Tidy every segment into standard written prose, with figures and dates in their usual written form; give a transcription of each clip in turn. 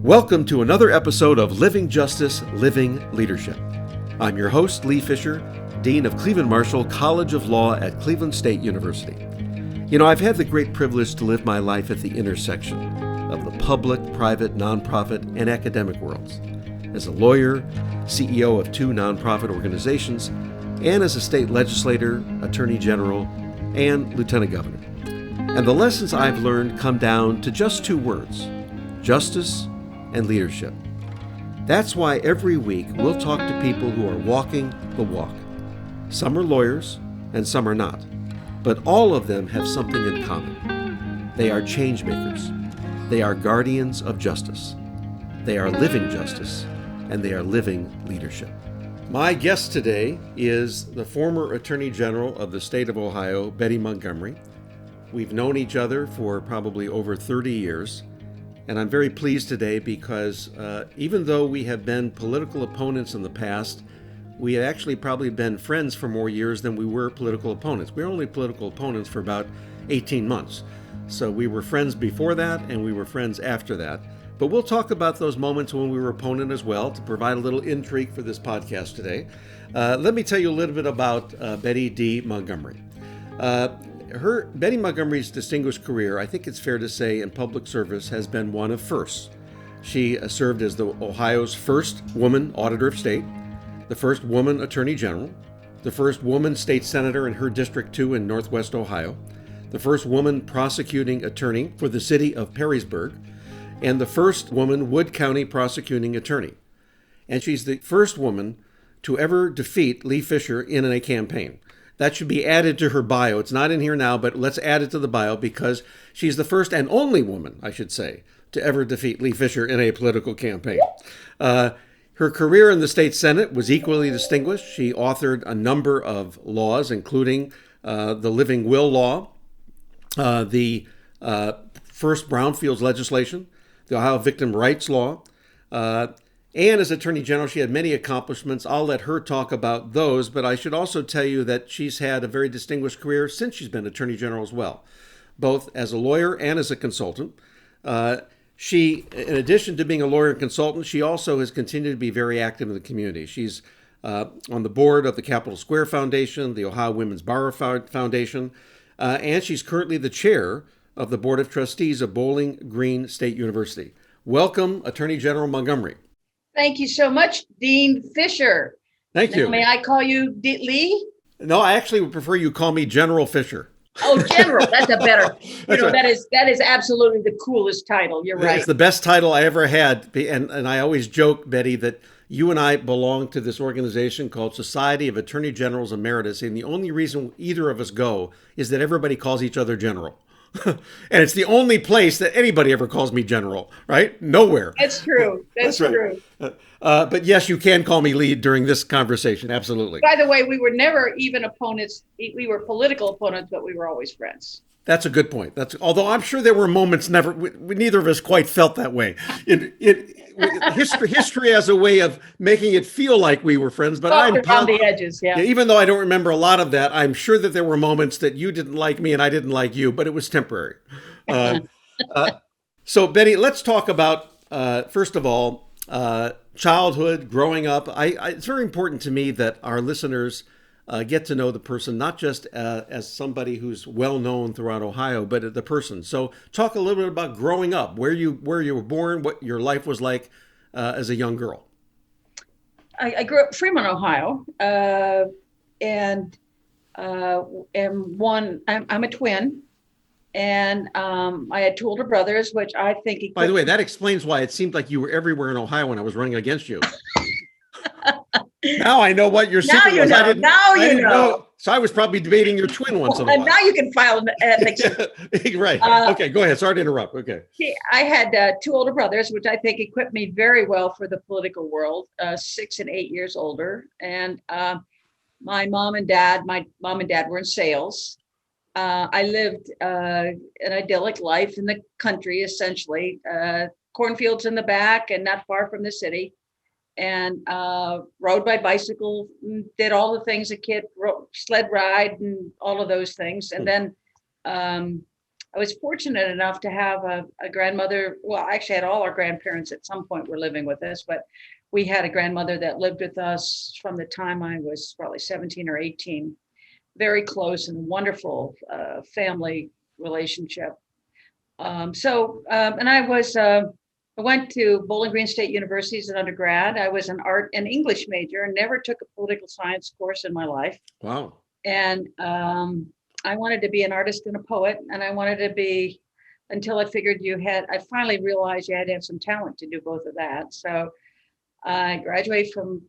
Welcome to another episode of Living Justice, Living Leadership. I'm your host, Lee Fisher, Dean of Cleveland Marshall College of Law at Cleveland State University. You know, I've had the great privilege to live my life at the intersection of the public, private, nonprofit, and academic worlds. As a lawyer, CEO of 2 nonprofit organizations, and as a state legislator, attorney general, and lieutenant governor. And the lessons I've learned come down to just 2 words: justice and leadership. That's why every week we'll talk to people who are walking the walk. Some are lawyers and some are not, but all of them have something in common. They are change makers. They are guardians of justice. They are living justice, and they are living leadership. My guest today is the former Attorney General of the state of Ohio, Betty Montgomery. We've known each other for probably over 30 years. And I'm very pleased today because even though we have been political opponents in the past, we have actually probably been friends for more years than we were political opponents. We were only political opponents for about 18 months. So we were friends before that and we were friends after that. But we'll talk about those moments when we were opponent as well to provide a little intrigue for this podcast today. Let me tell you a little bit about Betty D. Montgomery. Betty Montgomery's distinguished career, I think it's fair to say, in public service has been one of firsts. She served as Ohio's first woman auditor of state, the first woman attorney general, the first woman state senator in her District 2 in Northwest Ohio, the first woman prosecuting attorney for the city of Perrysburg, and the first woman Wood County prosecuting attorney. And she's the first woman to ever defeat Lee Fisher in a campaign. That should be added to her bio. It's not in here now, but let's add it to the bio because she's the first and only woman, I should say, to ever defeat Lee Fisher in a political campaign. Her career in the state Senate was equally distinguished. She authored a number of laws, including the Living Will Law, the first Brownfields legislation, the Ohio Victim Rights Law, and as Attorney General, she had many accomplishments. I'll let her talk about those, but I should also tell you that she's had a very distinguished career since she's been Attorney General as well, both as a lawyer and as a consultant. She, in addition to being a lawyer and consultant, she also has continued to be very active in the community. She's on the board of the Capitol Square Foundation, the Ohio Women's Bar Foundation, and she's currently the chair of the Board of Trustees of Bowling Green State University. Welcome, Attorney General Montgomery. Thank you so much, Dean Fisher. Thank you. Now, may I call you Lee? No, I actually would prefer you call me General Fisher. Oh, General. That's a better. That is absolutely the coolest title. You're right. It's the best title I ever had, and I always joke, Betty, that you and I belong to this organization called Society of Attorney Generals Emeritus, and the only reason either of us go is that everybody calls each other General. And it's the only place that anybody ever calls me General, right? Nowhere. That's true. That's true. Right. But yes, you can call me Lee during this conversation. Absolutely. By the way, we were never even opponents. We were political opponents, but we were always friends. That's a good point. Although I'm sure there were moments neither of us quite felt that way. History has a way of making it feel like we were friends, but I'm around the edges. Yeah. Even though I don't remember a lot of that, I'm sure that there were moments that you didn't like me and I didn't like you, but it was temporary. So Betty, let's talk about first of all childhood, growing up. It's very important to me that our listeners get to know the person, not just as somebody who's well known throughout Ohio, but the person. So talk a little bit about growing up, where you were born, what your life was like as a young girl. I grew up in Fremont, Ohio, and I'm a twin, and I had 2 older brothers, which I think. By the way, that explains why it seemed like you were everywhere in Ohio when I was running against you. Now I know what your secret was. Now you know. So I was probably debating your twin once in a while. And now you can file an ethics. Right. Okay, go ahead. Sorry to interrupt. Okay. I had 2 older brothers, which I think equipped me very well for the political world, 6 and 8 years older. And my mom and dad were in sales. I lived an idyllic life in the country, essentially, cornfields in the back and not far from the city. And rode my bicycle, did all the things a kid sled ride and all of those things. And then I was fortunate enough to have a grandmother. Well, I actually had all our grandparents at some point were living with us, but we had a grandmother that lived with us from the time I was probably 17 or 18. Very close and wonderful family relationship. And I went to Bowling Green State University as an undergrad. I was an art and English major and never took a political science course in my life. Wow. And I wanted to be an artist and a poet, and I wanted to be, until I figured I finally realized you had to have some talent to do both of that. So I graduated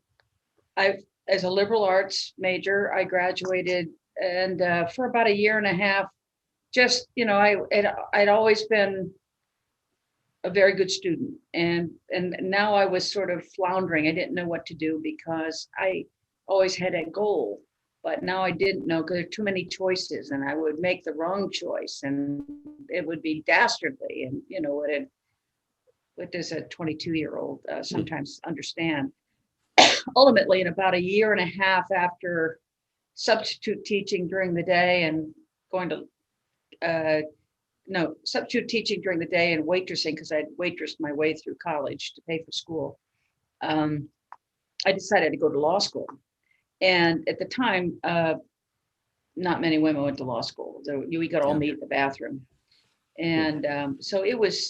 as a liberal arts major. I graduated, and for about a year and a half, just, I'd always been a very good student, and now I was sort of floundering. I didn't know what to do because I always had a goal, but now I didn't know because there are too many choices, and I would make the wrong choice, and it would be dastardly. And what does a 22-year-old sometimes understand? Ultimately, in about a year and a half after substitute teaching during the day and going to substitute teaching during the day and waitressing, because I'd waitressed my way through college to pay for school. I decided to go to law school. And at the time, not many women went to law school. So we could all meet in the bathroom. And so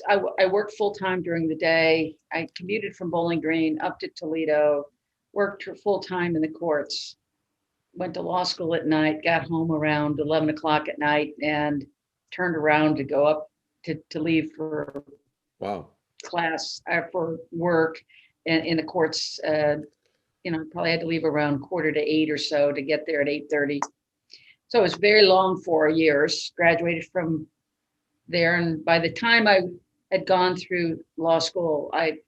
I worked full time during the day. I commuted from Bowling Green up to Toledo, worked full time in the courts, went to law school at night, got home around 11 o'clock at night, and turned around to go up to leave for class for work in the courts. Probably had to leave around 7:45 or so to get there at 8:30. So it was very long 4 years, graduated from there. And by the time I had gone through law school, I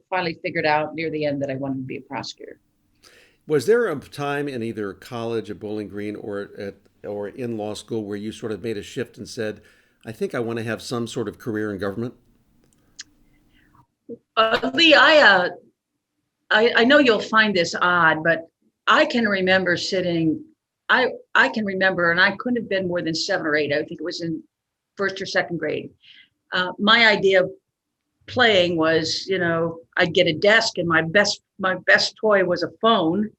finally figured out near the end that I wanted to be a prosecutor. Was there a time in either college at Bowling Green or in law school where you sort of made a shift and said, I think I want to have some sort of career in government? Lee, I know you'll find this odd, but I can remember I can remember, and I couldn't have been more than 7 or 8. I think it was in first or second grade. My idea of playing was, I'd get a desk, and my best toy was a phone,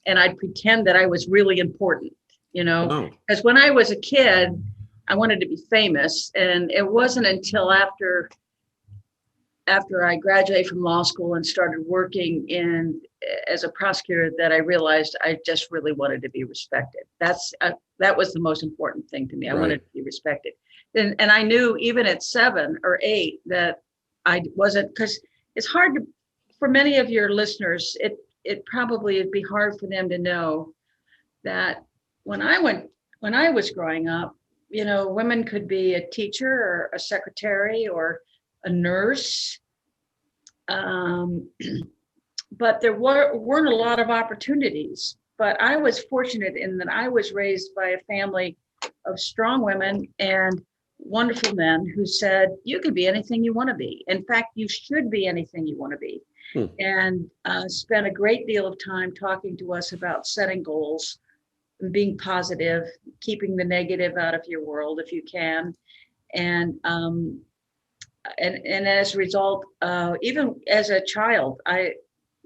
and I'd pretend that I was really important, because when I was a kid, I wanted to be famous. And it wasn't until after I graduated from law school and started working as a prosecutor that I realized I just really wanted to be respected. That was the most important thing to me. I wanted to be respected. And I knew even at 7 or 8 that I wasn't, because it's hard for many of your listeners, it probably would be hard for them to know that when I was growing up, women could be a teacher or a secretary or a nurse, but there weren't a lot of opportunities. But I was fortunate in that I was raised by a family of strong women and wonderful men who said, you could be anything you want to be. In fact, you should be anything you want to be. And spent a great deal of time talking to us about setting goals and being positive, keeping the negative out of your world if you can. And as a result, even as a child, I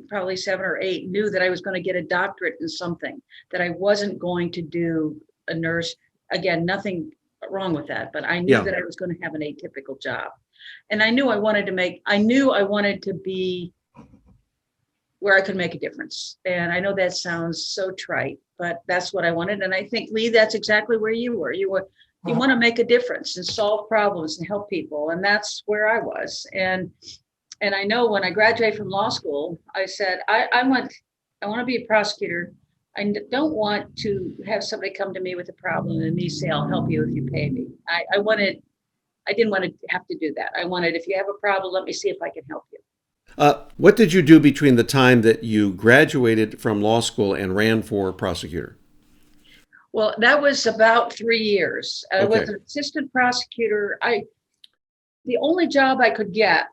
probably 7 or 8 knew that I was going to get a doctorate in something, that I wasn't going to do a nurse. Again, nothing wrong with that, but I knew that I was going to have an atypical job. And I knew I wanted to be where I could make a difference. And I know that sounds so trite, but that's what I wanted. And I think, Lee, that's exactly where you were. You want to make a difference and solve problems and help people. And that's where I was. And I know when I graduated from law school, I said, I want to be a prosecutor. I don't want to have somebody come to me with a problem and me say, I'll help you if you pay me. I didn't want to have to do that. I wanted, if you have a problem, let me see if I can help you. What did you do between the time that you graduated from law school and ran for prosecutor? Well, that was about 3 years. I was an assistant prosecutor. The only job I could get,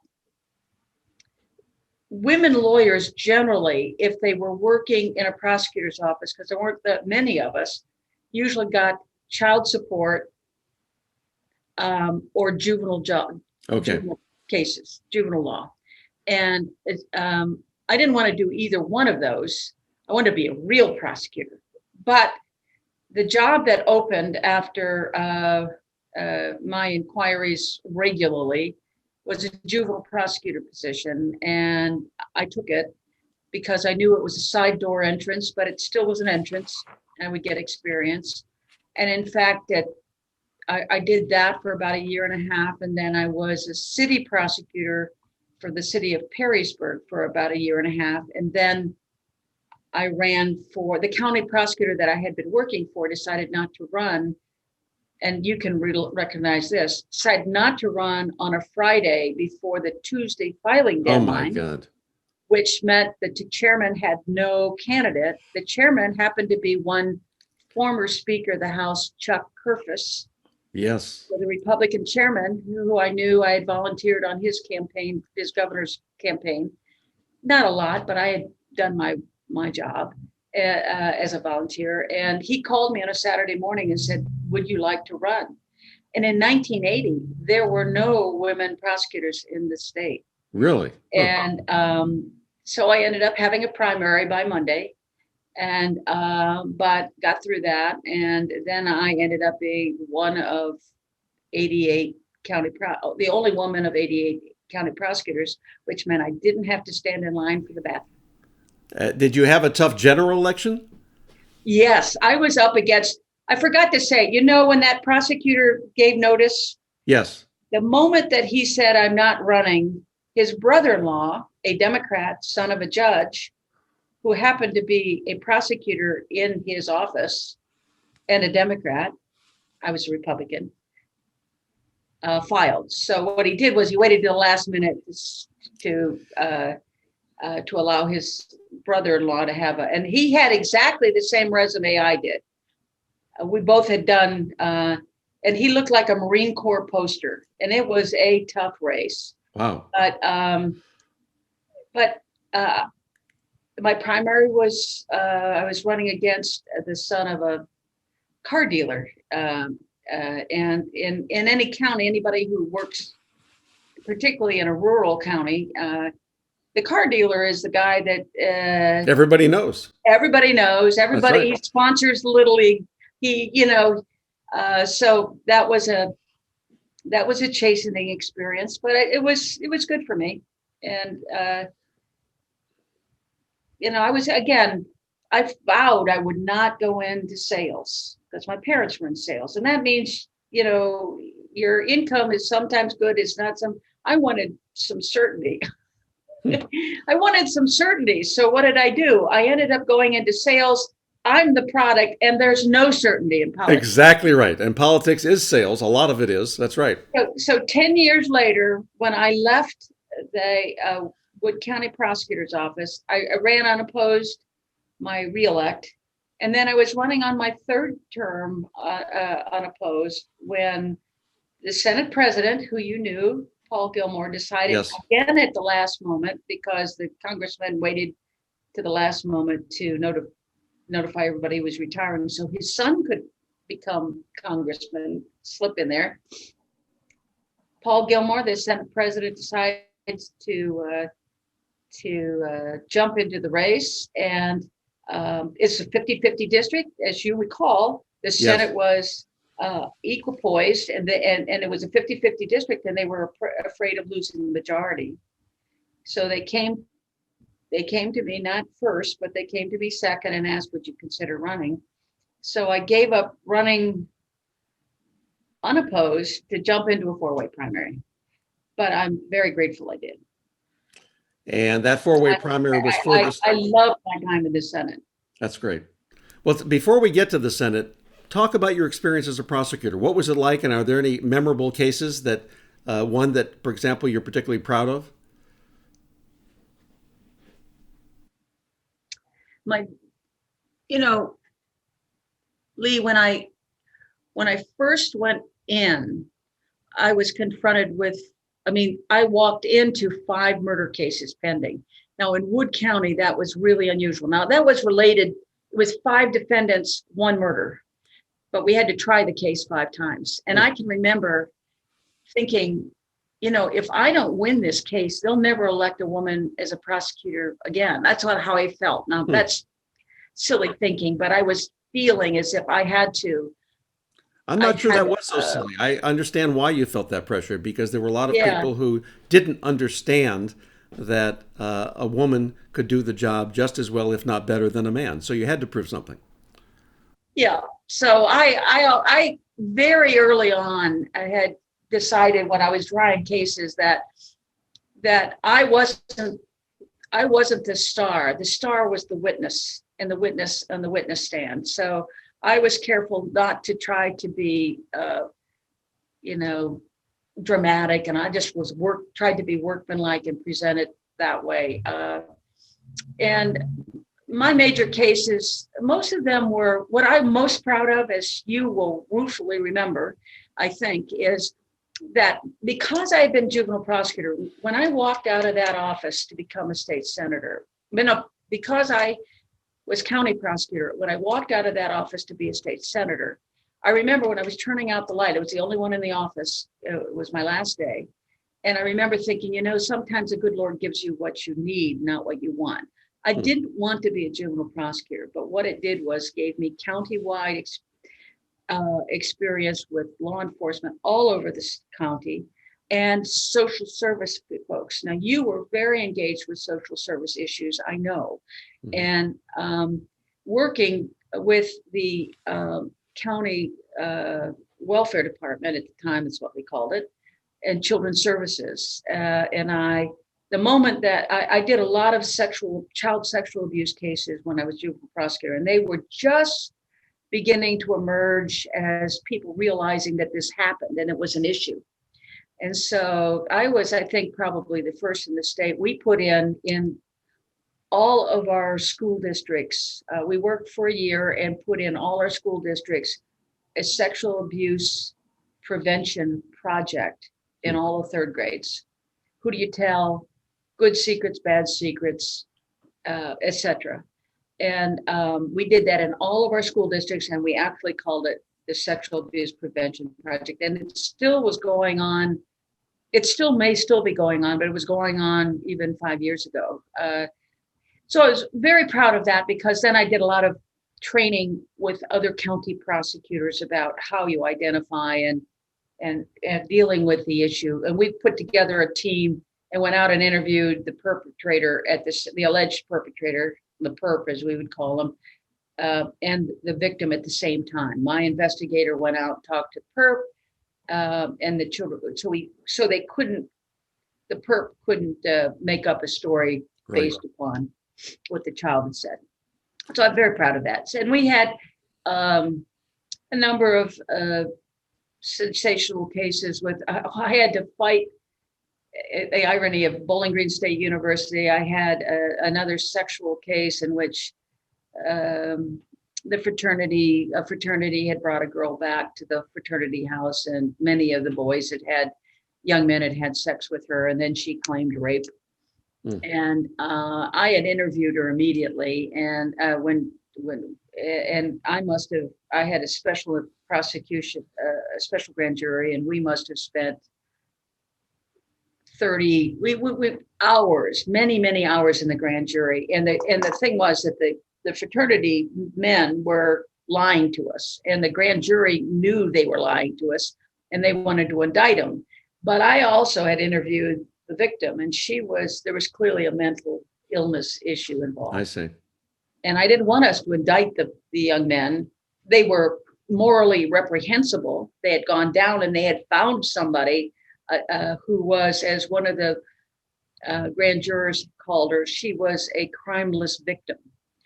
women lawyers generally, if they were working in a prosecutor's office, because there weren't that many of us, usually got child support, or juvenile Okay. juvenile cases, juvenile law. And I didn't want to do either one of those. I wanted to be a real prosecutor. But the job that opened after my inquiries regularly was a juvenile prosecutor position. And I took it because I knew it was a side door entrance, but it still was an entrance and I would get experience. And in fact, I did that for about a year and a half. And then I was a city prosecutor for the city of Perrysburg for about a year and a half. And then I ran for the county prosecutor that I had been working for, decided not to run. And you can recognize this, decided not to run on a Friday before the Tuesday filing Oh my deadline, God. which meant that the chairman had no candidate. The chairman happened to be one former Speaker of the House, Chuck Kerfus, Yes. the Republican chairman, who I knew. I had volunteered on his campaign, his governor's campaign. Not a lot, but I had done my job as a volunteer. And he called me on a Saturday morning and said, "Would you like to run?" And in 1980, there were no women prosecutors in the state. Really? Huh. And so I ended up having a primary by Monday, and but got through that. And then I ended up being one of 88 the only woman of 88 county prosecutors, which meant I didn't have to stand in line for the bathroom. Did you have a tough general election? Yes, I was up against, I forgot to say, when that prosecutor gave notice, Yes. the moment that he said, "I'm not running," his brother-in-law, a Democrat, son of a judge, who happened to be a prosecutor in his office and a Democrat, I was a Republican, filed. So what he did was he waited till the last minute to allow his brother-in-law to have and he had exactly the same resume I did. We both had done, and he looked like a Marine Corps poster, and it was a tough race. Wow. But my primary was, I was running against the son of a car dealer. And in any county, anybody who works, particularly in a rural county, the car dealer is the guy that Everybody knows. Everybody knows. Everybody, right. He sponsors Little League. So that was a chastening experience, but it was good for me. And I vowed I would not go into sales because my parents were in sales, and that means your income is sometimes good. It's not I wanted some certainty. I wanted some certainty. So what did I do? I ended up going into sales. I'm the product, and there's no certainty in politics. Exactly right. And politics is sales. A lot of it is. That's right. So 10 years later, when I left the Wood County Prosecutor's Office, I ran unopposed my reelect. And then I was running on my third term unopposed when the Senate president, who you knew, Paul Gilmore, decided Yes. again at the last moment, because the congressman waited to the last moment to notify everybody he was retiring so his son could become congressman, slip in there. Paul Gilmore, the Senate president, decides to jump into the race, and it's a 50-50 district. As you recall, the Senate was equipoised, and it was a 50-50 district, and they were afraid of losing the majority. So they came to me, not first, but they came to me second and asked, "Would you consider running?" So I gave up running unopposed to jump into a four-way primary. But I'm very grateful I did. And that four-way primary was for this. I love my time in the Senate. That's great. Well, before we get to the Senate, talk about your experience as a prosecutor. What was it like, and are there any memorable cases that one that, for example, you're particularly proud of? Lee, when I first went in, I was confronted with, I walked into 5 murder cases pending. Now in Wood County, that was really unusual. Now that was related, it was 5 defendants, 1 murder, but we had to try the case 5 times. And I can remember thinking, if I don't win this case, they'll never elect a woman as a prosecutor again. That's how I felt. Now, that's silly thinking, but I was feeling as if I had to. I'm I not sure that had, was so silly. I understand why you felt that pressure, because there were a lot of yeah, people who didn't understand that a woman could do the job just as well, if not better, than a man. So you had to prove something. yeah. So I very early on, I had decided when I was trying cases that I wasn't the star. The star was the witness, and the witness on the witness stand. So I was careful not to try to be, dramatic, and I just tried to be workmanlike and present it that way. And my major cases, most of them were what I'm most proud of, as you will ruefully remember, I think, is that because I had been juvenile prosecutor, when I walked out of that office to become a state senator, because I was county prosecutor, when I walked out of that office to be a state senator, I remember when I was turning out the light, I was the only one in the office. It was my last day. And I remember thinking, sometimes the good Lord gives you what you need, not what you want. I didn't want to be a juvenile prosecutor, but what it did was gave me countywide experience with law enforcement all over this county and social service folks. Now, you were very engaged with social service issues, I know, and working with the county welfare department at the time is what we called it, and children's services. The moment that I did a lot of child sexual abuse cases when I was juvenile prosecutor, and they were just beginning to emerge as people realizing that this happened and it was an issue. And so I was, I think, probably the first in the state. We put in all of our school districts. We worked for a year and put in all our school districts a sexual abuse prevention project in all the third grades. Who do you tell? Good secrets, bad secrets, etc. And we did that in all of our school districts, and we actually called it the Sexual Abuse Prevention Project. And it still was going on. It may still be going on, but it was going on even 5 years ago. So I was very proud of that, because then I did a lot of training with other county prosecutors about how you identify and dealing with the issue. And we put together a team and went out and interviewed the perpetrator the alleged perpetrator, the perp, as we would call him, and the victim at the same time. My investigator went out and talked to perp and the children. So the perp couldn't make up a story based upon what the child had said. So I'm very proud of that. And we had a number of sensational cases with, I had to fight the irony of Bowling Green State University. I had another sexual case in which a fraternity had brought a girl back to the fraternity house, and many of the young men had sex with her, and then she claimed rape. And I had interviewed her immediately, and I had a special prosecution, a special grand jury, and we must have spent 30 hours, many hours in the grand jury. And the thing was that the fraternity men were lying to us, and the grand jury knew they were lying to us, and they wanted to indict them. But I also had interviewed the victim, and there was clearly a mental illness issue involved. I see. And I didn't want us to indict the young men. They were morally reprehensible. They had gone down and they had found somebody who was, as one of the grand jurors called her, she was a crimeless victim.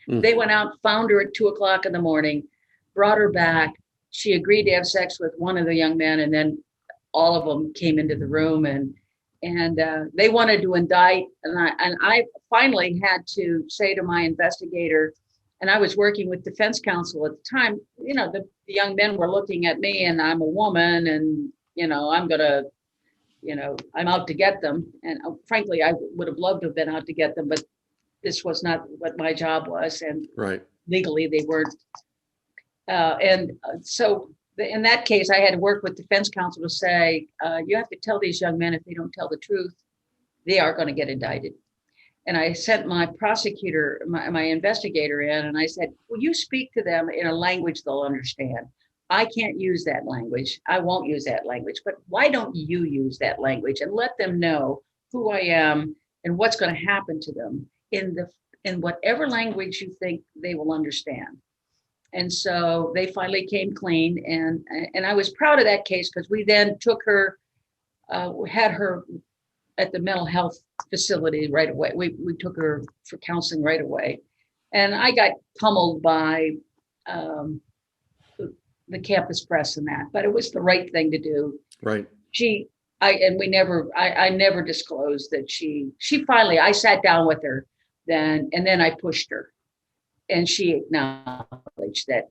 They went out, found her at 2:00 in the morning, brought her back. She agreed to have sex with one of the young men, and then all of them came into the room, and they wanted to indict. And I finally had to say to my investigator, and I was working with defense counsel at the time, the young men were looking at me, and I'm a woman, and, I'm out to get them. And frankly, I would have loved to have been out to get them, but this was not what my job was. And right. Legally they weren't. So in that case, I had to work with defense counsel to say, you have to tell these young men if they don't tell the truth, they are going to get indicted. And I sent my prosecutor, my investigator in, and I said, will you speak to them in a language they'll understand? I can't use that language. I won't use that language, but why don't you use that language and let them know who I am and what's going to happen to them in whatever language you think they will understand. And so they finally came clean, and I was proud of that case because we then took her, had her at the mental health facility right away. We took her for counseling right away, and I got pummeled by the campus press and that, but it was the right thing to do. Right. I never disclosed that she finally, I sat down with her then, and then I pushed her, and she acknowledged that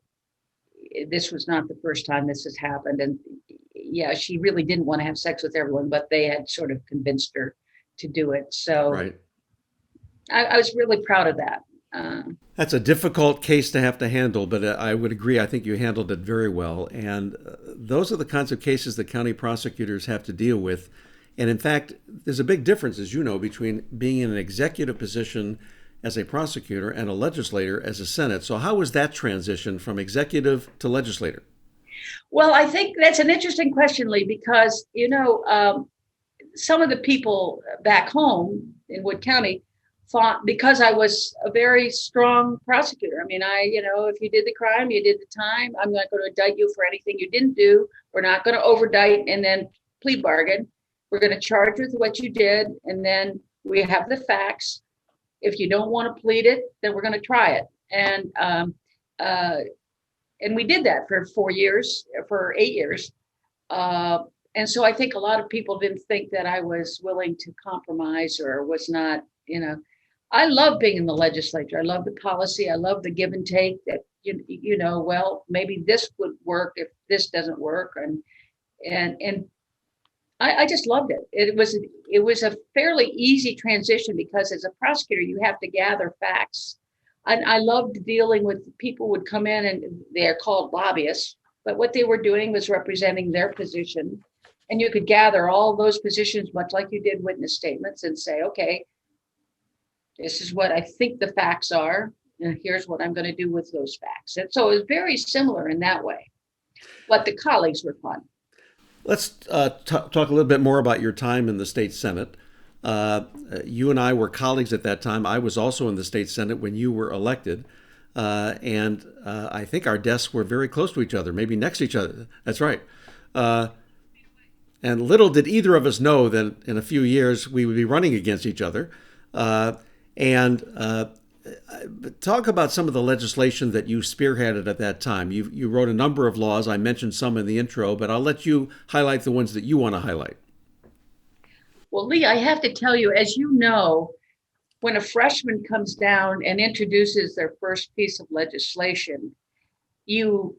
this was not the first time this has happened. And yeah, she really didn't want to have sex with everyone, but they had sort of convinced her to do it. So right. I was really proud of that. That's a difficult case to have to handle, but I would agree. I think you handled it very well. And those are the kinds of cases that county prosecutors have to deal with. And in fact, there's a big difference, as you know, between being in an executive position as a prosecutor and a legislator as a Senate. So how was that transition from executive to legislator? Well, I think that's an interesting question, Lee, because, some of the people back home in Wood County thought because I was a very strong prosecutor. I mean, if you did the crime, you did the time. I'm not going to indict you for anything you didn't do. We're not going to overdict and then plea bargain. We're going to charge with what you did, and then we have the facts. If you don't want to plead it, then we're going to try it. And we did that for 8 years. And so I think a lot of people didn't think that I was willing to compromise or was not, I love being in the legislature. I love the policy. I love the give and take that, well, maybe this would work if this doesn't work. And I just loved it. It was a fairly easy transition because as a prosecutor, you have to gather facts. And I loved dealing with people would come in and they're called lobbyists, but what they were doing was representing their position. And you could gather all those positions, much like you did witness statements, and say, okay, this is what I think the facts are, and here's what I'm going to do with those facts. And so it was very similar in that way, but the colleagues were fun. Let's talk a little bit more about your time in the state Senate. You and I were colleagues at that time. I was also in the state Senate when you were elected. And I think our desks were very close to each other, maybe next to each other. That's right. And little did either of us know that in a few years we would be running against each other. Talk about some of the legislation that you spearheaded at that time. You wrote a number of laws. I mentioned some in the intro, but I'll let you highlight the ones that you want to highlight. Well, Lee, I have to tell you, as you know, when a freshman comes down and introduces their first piece of legislation, you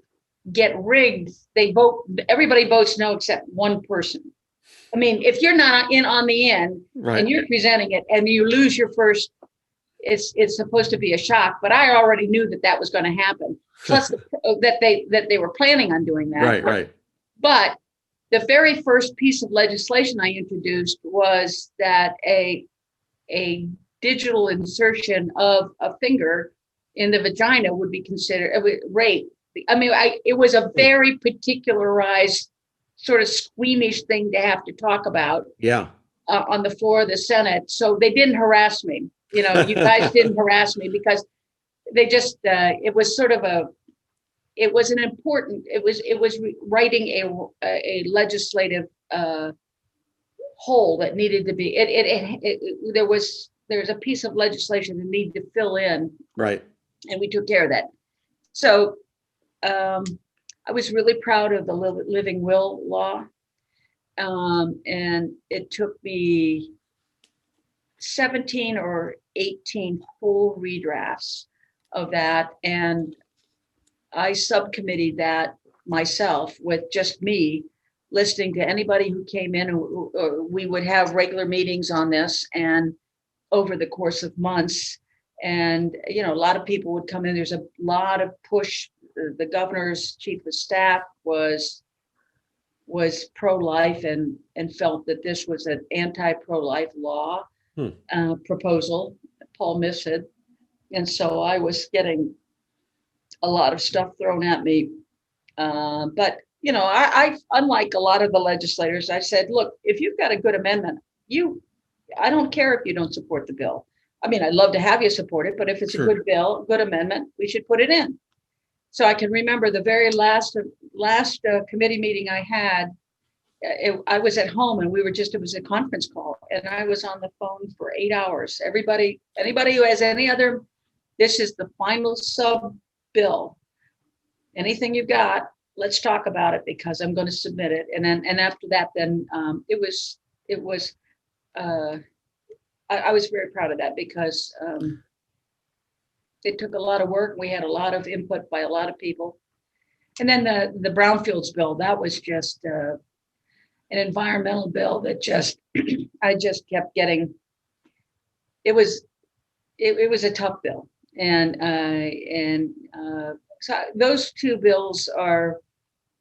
get rigged. They vote, everybody votes no except one person. I mean, if you're not in on the end right. and you're presenting it and you lose your first, it's supposed to be a shock, but I already knew that was going to happen. Plus that they were planning on doing that. Right. But the very first piece of legislation I introduced was that a digital insertion of a finger in the vagina would be considered rape. I mean, it was a very particularized, sort of squeamish thing to have to talk about. Yeah. On the floor of the Senate. So they didn't harass me. You guys didn't harass me because they just, it was sort of it was writing a legislative hole that needed to be, there's a piece of legislation that needed to fill in. Right. And we took care of that. So I was really proud of the living will law. And it took me 17 or 18 full redrafts of that. And I subcommitteed that myself with just me listening to anybody who came in. We would have regular meetings on this and over the course of months. And, a lot of people would come in. There's a lot of push the governor's chief of staff was pro-life and felt that this was an anti-pro-life law proposal, Paul Missid. And so I was getting a lot of stuff thrown at me. But, I unlike a lot of the legislators, I said, look, if you've got a good amendment, I don't care if you don't support the bill. I mean, I'd love to have you support it, but if it's a good bill, good amendment, we should put it in. So I can remember the very last committee meeting I had. I was at home and it was a conference call, and I was on the phone for 8 hours. Anybody who has this is the final sub bill. Anything you've got, let's talk about it, because I'm going to submit it. And after that, then I was very proud of that, because it took a lot of work. We had a lot of input by a lot of people. And then the brownfields bill, that was just an environmental bill that I just kept getting. It was a tough bill. And so those two bills are,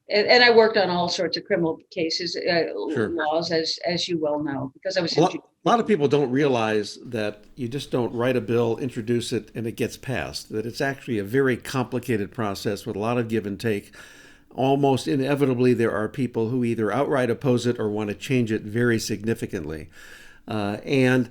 and I worked on all sorts of criminal cases, laws, as you well know, because I was. A lot of people don't realize that you just don't write a bill, introduce it, and it gets passed. That it's actually a very complicated process with a lot of give and take. Almost inevitably, there are people who either outright oppose it or want to change it very significantly. And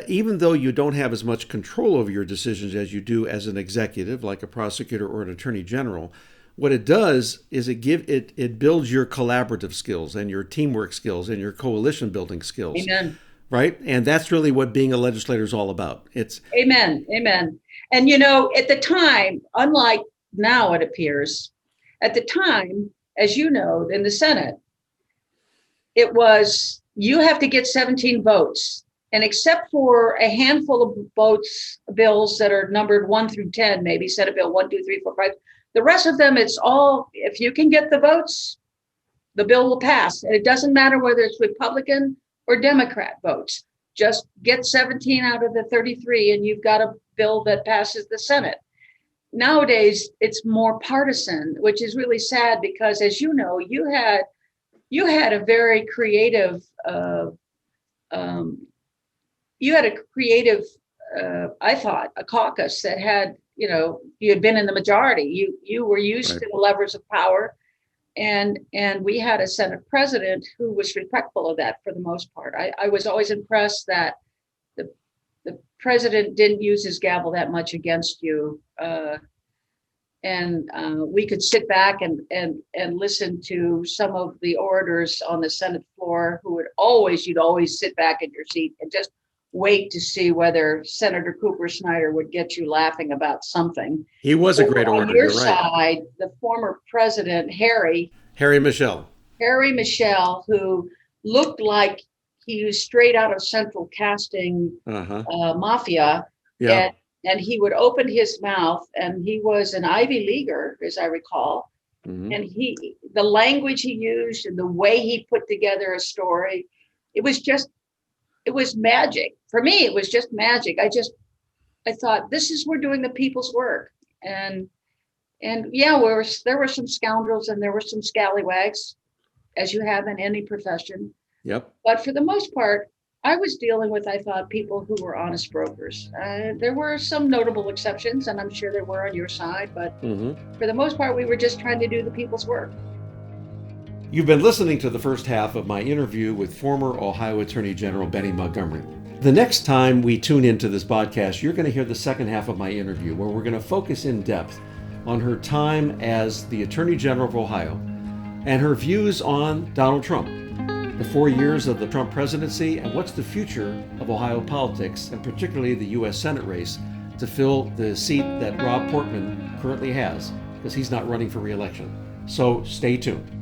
even though you don't have as much control over your decisions as you do as an executive, like a prosecutor or an attorney general, what it does is it builds your collaborative skills and your teamwork skills and your coalition building skills. Amen. Right? And that's really what being a legislator is all about. Amen. And at the time, unlike now, it appears, at the time, as you know, in the Senate, it was, you have to get 17 votes. And except for a handful of bills that are numbered 1 through 10, maybe Senate Bill 1, 2, 3, 4, 5, the rest of them, it's all, if you can get the votes, the bill will pass. And it doesn't matter whether it's Republican or Democrat votes. Just get 17 out of the 33 and you've got a bill that passes the Senate. Nowadays, it's more partisan, which is really sad, because, as you know, you had a very creative, I thought, a caucus that had, you had been in the majority. You were used to the levers of power, and we had a Senate president who was respectful of that for the most part. I was always impressed that the president didn't use his gavel that much against you, and we could sit back and listen to some of the orators on the Senate floor who you'd always sit back in your seat and just wait to see whether Senator Cooper Snyder would get you laughing about something. He was a great orator. On your side, the former president, Harry Michel, who looked like he was straight out of Central Casting Mafia. Yeah. And he would open his mouth, and he was an Ivy Leaguer, as I recall. Mm-hmm. And the language he used and the way he put together a story, it was magic. For me, it was just magic. I thought, we're doing the people's work. And yeah, there were some scoundrels and there were some scallywags, as you have in any profession. Yep. But for the most part, I was dealing with, I thought, people who were honest brokers. There were some notable exceptions, and I'm sure there were on your side, but for the most part, we were just trying to do the people's work. You've been listening to the first half of my interview with former Ohio Attorney General Betty Montgomery. The next time we tune into this podcast, you're going to hear the second half of my interview, where we're going to focus in depth on her time as the Attorney General of Ohio and her views on Donald Trump, the 4 years of the Trump presidency, and what's the future of Ohio politics, and particularly the U.S. Senate race to fill the seat that Rob Portman currently has, because he's not running for re-election. So stay tuned.